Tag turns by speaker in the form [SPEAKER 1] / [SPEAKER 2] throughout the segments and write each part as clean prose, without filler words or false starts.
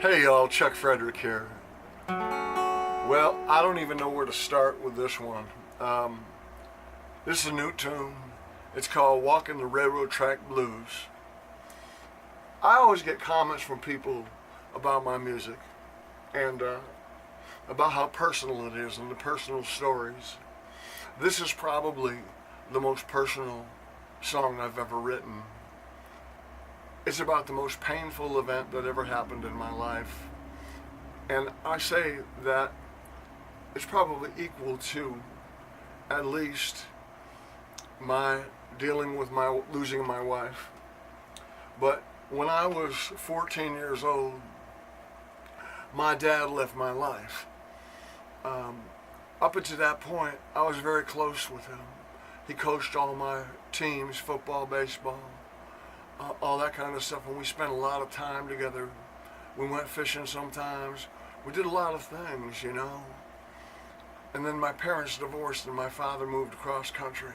[SPEAKER 1] Hey y'all, Chuck Frederick here. Well, I don't even know where to start with this one. This is a new tune. It's called Walking the Railroad Track Blues. I always get comments from people about my music and about how personal it is and the personal stories. This is probably the most personal song I've ever written. It's about the most painful event that ever happened in my life. And I say that it's probably equal to at least my dealing with my losing my wife. But when I was 14 years old, my dad left my life. Up until that point, I was very close with him. He coached all my teams, football, baseball, all that kind of stuff, and we spent a lot of time together. We went fishing sometimes. We did a lot of things, you know. And then my parents divorced and my father moved across country.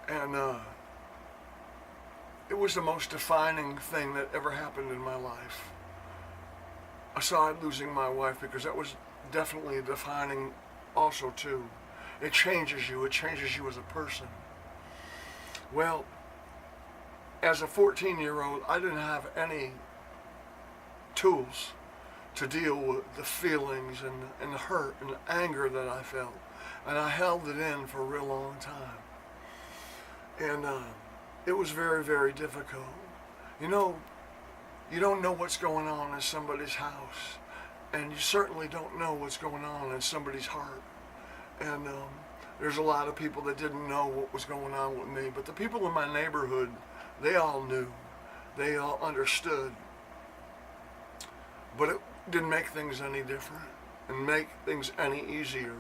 [SPEAKER 1] And it was the most defining thing that ever happened in my life. Aside losing my wife, because that was definitely defining also too. It changes you as a person. Well, as a 14-year-old, I didn't have any tools to deal with the feelings and the hurt and the anger that I felt. And I held it in for a real long time. And it was very, very difficult. You know, you don't know what's going on in somebody's house. And you certainly don't know what's going on in somebody's heart. And there's a lot of people that didn't know what was going on with me. But the people in my neighborhood, they all knew. They all understood. But it didn't make things any different and make things any easier.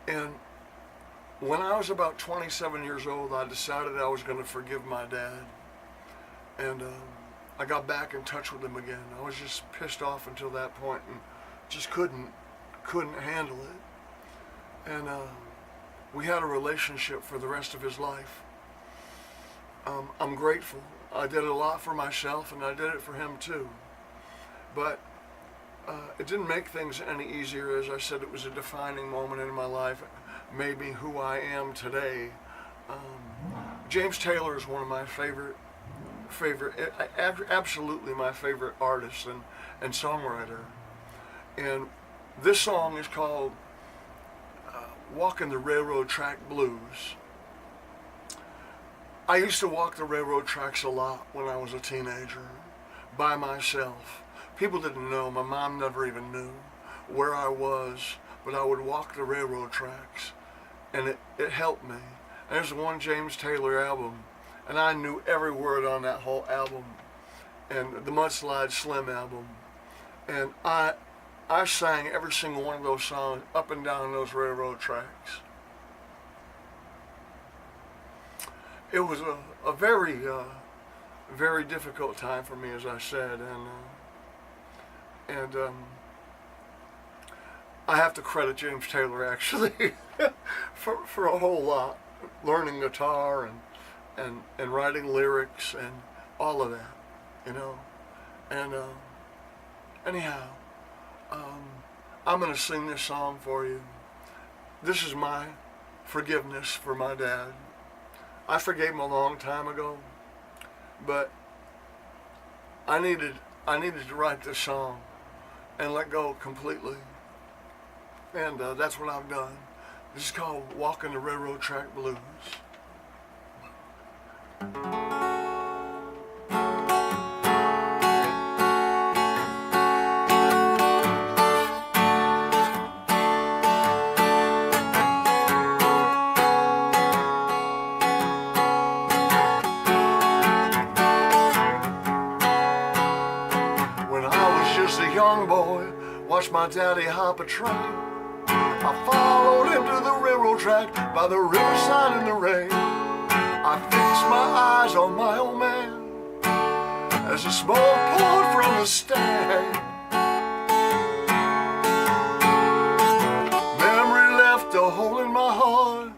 [SPEAKER 1] And when I was about 27 years old, I decided I was going to forgive my dad. And I got back in touch with him again. I was just pissed off until that point and just couldn't handle it. And we had a relationship for the rest of his life. I'm grateful. I did a lot for myself and I did it for him too. But it didn't make things any easier. As I said, it was a defining moment in my life. It made me who I am today. James Taylor is one of my favorite, absolutely my favorite artist and songwriter. And this song is called Walking the Railroad Track Blues. I used to walk the railroad tracks a lot when I was a teenager, by myself. People didn't know, my mom never even knew where I was, but I would walk the railroad tracks, and it helped me. And there's one James Taylor album, and I knew every word on that whole album, and the Mudslide Slim album, and I sang every single one of those songs up and down those railroad tracks. It was a very, very difficult time for me, as I said, and I have to credit James Taylor actually for a whole lot, learning guitar and writing lyrics and all of that, you know. And anyhow, I'm gonna sing this song for you. This is my forgiveness for my dad. I forgave him a long time ago, but I needed to write this song and let go completely. And that's what I've done. This is called Walking the Railroad Track Blues. A young boy, watched my daddy hop a train. I followed him to the railroad track by the riverside in the rain. I fixed my eyes on my old man as the smoke poured from the stand. Memory left a hole in my heart.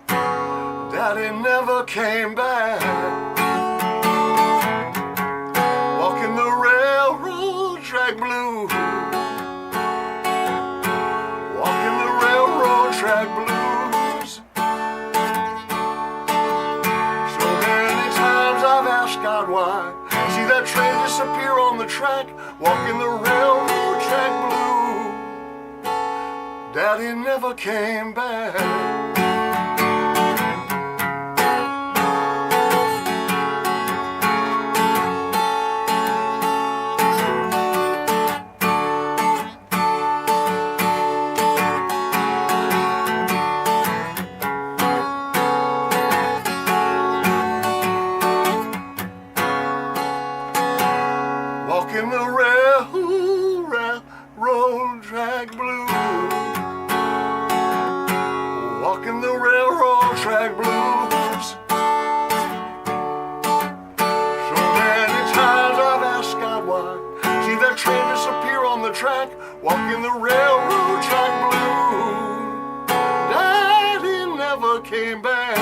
[SPEAKER 1] Daddy never came back. Walking the railroad track blues. Walking the railroad track blues. So many times I've asked God why. See that train disappear on the track, walking the railroad track blue. Daddy never came back. Walking the railroad track blue. Walking the railroad track blues. So many times I've asked God why. See that train disappear on the track, walking the railroad track blue. Daddy never came back.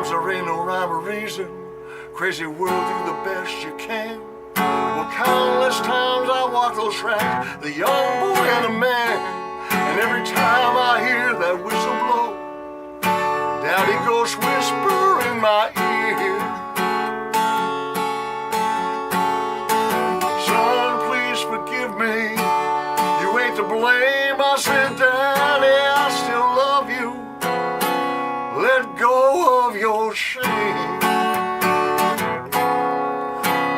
[SPEAKER 1] There ain't no rhyme or reason. Crazy world, do the best you can. Well, countless times I walk those tracks, the young boy and a man. And every time I hear that whistle blow, Daddy goes whisper in my ear. Son, please forgive me. You ain't to blame. I said, Daddy, I still love you. Let go of your shame.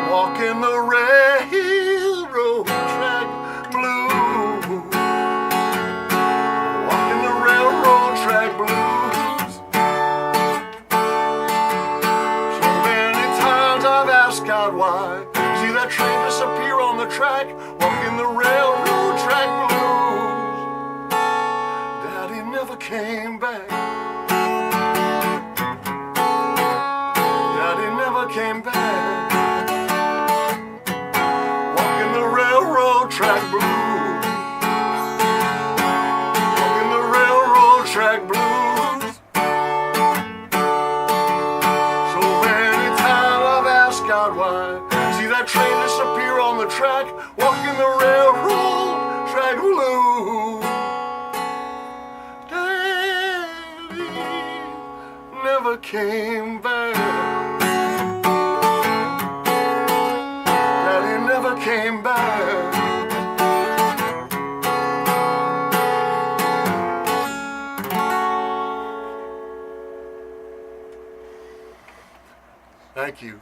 [SPEAKER 1] Walking the railroad track blue. Walking the railroad track blues. So many times I've asked God why. See that train disappear on the track, walking the railroad track blues. Daddy never came back. Came back. Walking the railroad track blues. Walking the railroad track blues. So many times I've asked God why. See that train disappear on the track, walking the railroad track blues. Daddy never came back. Came back. Thank you.